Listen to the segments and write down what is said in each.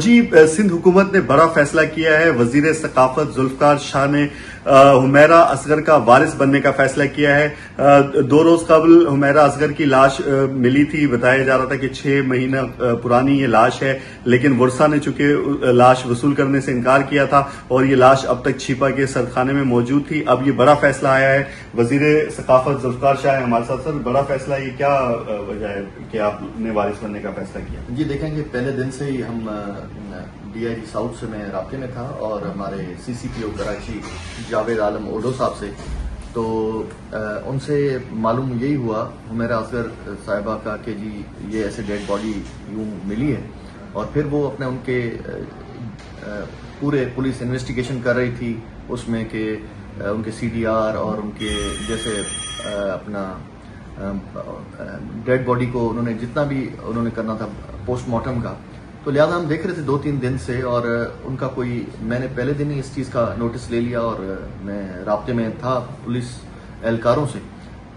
جی سندھ حکومت نے بڑا فیصلہ کیا ہے. وزیر ثقافت ذوالفقار شاہ نے حمیرہ اصغر کا وارث بننے کا فیصلہ کیا ہے. 2 روز قبل حمیرہ اصغر کی لاش ملی تھی. بتایا جا رہا تھا کہ 6 مہینہ پرانی یہ لاش ہے, لیکن ورثہ نے چونکہ لاش وصول کرنے سے انکار کیا تھا اور یہ لاش اب تک چھپا کے سردخانے میں موجود تھی. اب یہ بڑا فیصلہ آیا ہے. وزیر ثقافت ذوالفقار شاہ ہے ہمارے ساتھ. سر, بڑا فیصلہ, یہ کیا وجہ ہے کہ آپ نے وارث بننے کا فیصلہ کیا؟ جی دیکھیں گے, پہلے دن سے ہی ہم ڈی آئی جی ساؤتھ سے میں رابطے میں تھا اور ہمارے سی سی پی او کراچی جاوید عالم اوڈو صاحب سے, تو ان سے معلوم یہی ہوا حمیرہ اصغر صاحبہ کا کہ جی یہ ایسے ڈیڈ باڈی یوں ملی ہے. اور پھر وہ اپنے ان کے پورے پولیس انویسٹیگیشن کر رہی تھی اس میں کہ ان کے سی ڈی آر اور ان کے جیسے اپنا ڈیڈ باڈی کو انہوں نے جتنا بھی انہوں نے کرنا تھا پوسٹ مارٹم کا, تو لہٰذا ہم دیکھ رہے تھے 2-3 دن سے. اور ان کا کوئی, میں نے پہلے دن ہی اس چیز کا نوٹس لے لیا اور میں رابطے میں تھا پولیس اہلکاروں سے,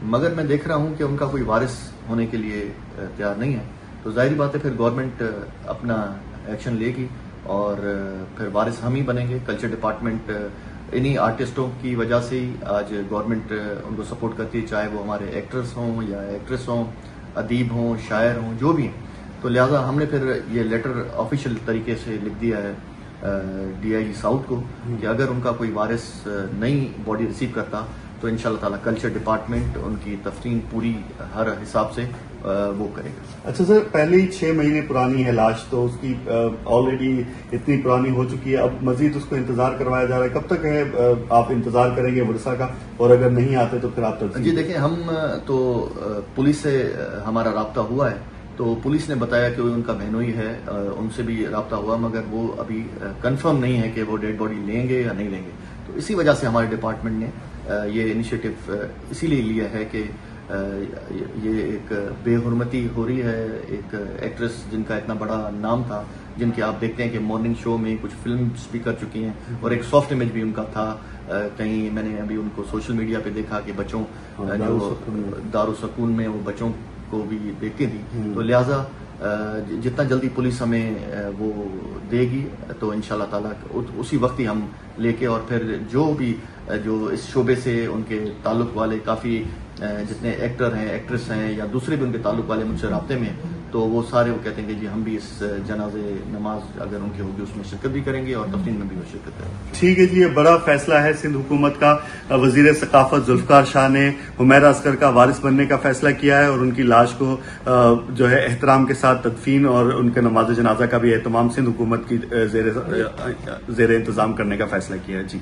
مگر میں دیکھ رہا ہوں کہ ان کا کوئی وارث ہونے کے لیے تیار نہیں ہے. تو ظاہری بات ہے پھر گورنمنٹ اپنا ایکشن لے گی اور پھر وارث ہم ہی بنیں گے. کلچر ڈپارٹمنٹ انہی آرٹسٹوں کی وجہ سے ہی آج گورنمنٹ ان کو سپورٹ کرتی ہے, چاہے وہ ہمارے ایکٹرس ہوں یا ایکٹریس ہوں, ادیب ہوں, شاعر ہوں, جو بھی ہیں. تو لہٰذا ہم نے پھر یہ لیٹر آفیشیل طریقے سے لکھ دیا ہے ڈی آئی جی ساؤتھ کو کہ اگر ان کا کوئی وارث نئی باڈی ریسیو کرتا تو انشاءاللہ تعالیٰ کلچر ڈپارٹمنٹ ان کی تفتیش پوری ہر حساب سے وہ کرے گا. اچھا سر, پہلے ہی 6 مہینے پرانی ہے لاش, تو اس کی آلریڈی اتنی پرانی ہو چکی ہے, اب مزید اس کو انتظار کروایا جا رہا ہے. کب تک ہے آپ انتظار کریں گے ورثہ کا, اور اگر نہیں آتے تو پھر آپ تک؟ جی دیکھیں, ہم تو پولیس سے ہمارا رابطہ ہوا ہے, تو پولیس نے بتایا کہ ان کا بہنوئی ہے, ان سے بھی رابطہ ہوا, مگر وہ ابھی کنفرم نہیں ہے کہ وہ ڈیڈ باڈی لیں گے یا نہیں لیں گے. تو اسی وجہ سے ہمارے ڈپارٹمنٹ نے یہ انیشیٹو اسی لیے لیا ہے کہ یہ ایک بے حرمتی ہو رہی ہے. ایک ایکٹریس جن کا اتنا بڑا نام تھا, جن کے آپ دیکھتے ہیں کہ مارننگ شو میں کچھ فلمز بھی کر چکی ہیں اور ایک سافٹ امیج بھی ان کا تھا. کہیں میں نے ابھی ان کو سوشل میڈیا پہ دیکھا کہ بچوں جو دارالسکون میں وہ بچوں کو بھی دیکھتی تھی. تو لہٰذا جتنا جلدی پولیس ہمیں وہ دے گی تو انشاءاللہ تعالیٰ اسی وقت ہی ہم لے کے, اور پھر جو بھی جو اس شعبے سے ان کے تعلق والے کافی جتنے ایکٹر ہیں, ایکٹریس ہیں یا دوسرے بھی ان کے تعلق والے مجھ سے رابطے میں, تو وہ سارے وہ کہتے ہیں کہ جی ہم بھی اس جنازے نماز اگر ان کی ہوگی اس میں شرکت بھی کریں گے اور تفریح میں بھی وہ شرکت کریں گے. ٹھیک ہے جی, یہ بڑا فیصلہ ہے سندھ حکومت کا. وزیر ثقافت ذوالفقار شاہ نے حمیرہ اصغر کا وارث بننے کا فیصلہ کیا ہے اور ان کی لاش کو جو ہے احترام کے ساتھ تدفین اور ان کے نماز جنازہ کا بھی اہتمام سندھ حکومت کی زیر انتظام کرنے کا فیصلہ کیا ہے. جی.